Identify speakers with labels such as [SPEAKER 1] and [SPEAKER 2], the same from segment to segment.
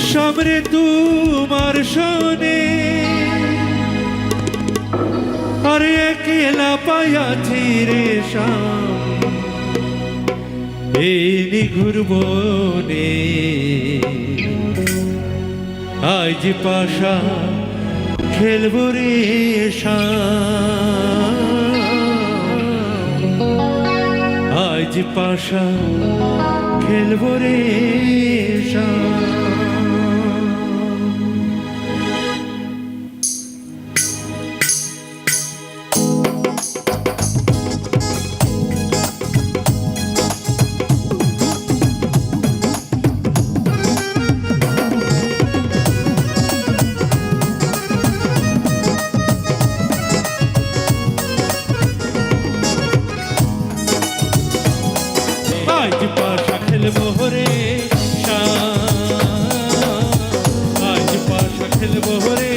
[SPEAKER 1] সামনে তোমার শোনে আরে একলা পায়াছি রে শাম এই নিঘুর বনে আজ পাশা খেলব রে শাম আজ পাশা খেলব রে শাম আজ পাশা খেলবো রে শাম আজ পাশা খেলবো রে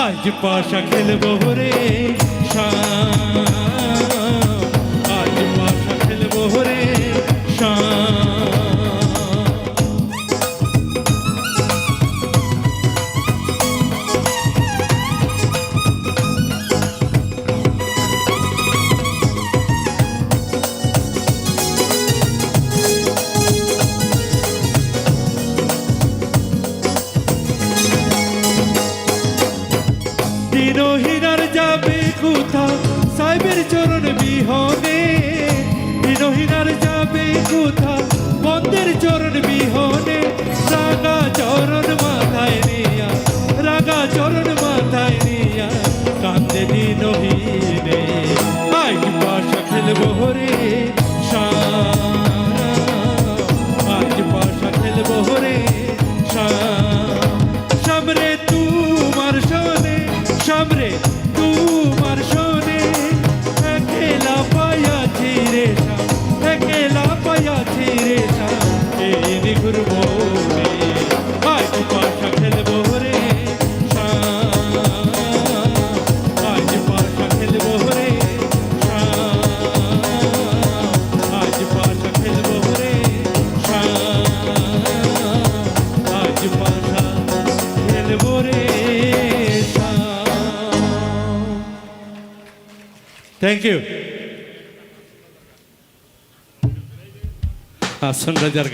[SPEAKER 1] আজ পাশা খেলবো রে শাম আজ পাশা খেলবো রে দিনহীনার যাবে কোথা সাহেবের চরণ বিহনে দিনহীনার যাবে কোথা বন্ধের চরণ বিহনে রাগা চরণ মাথায় নিয়া রাগা চরণ মাথায় নিয়া কান্দে দিনহীনে আজ পাশা খেলবো রে শাম আজ পাশা খেলবো রে সামনে তোমার শোনে সামনে তোমার শোনে একলা পায়াছি রে শাম একলা পায়াছি রে শাম এই নিঘুর বনে আজ পাশা খেলবো রে শাম আজ পাশা খেলবো রে শাম আজ পাশা খেলবো রে শাম আজ পাশা খেলবো রে থ্যাংক ইউ আসন রাজার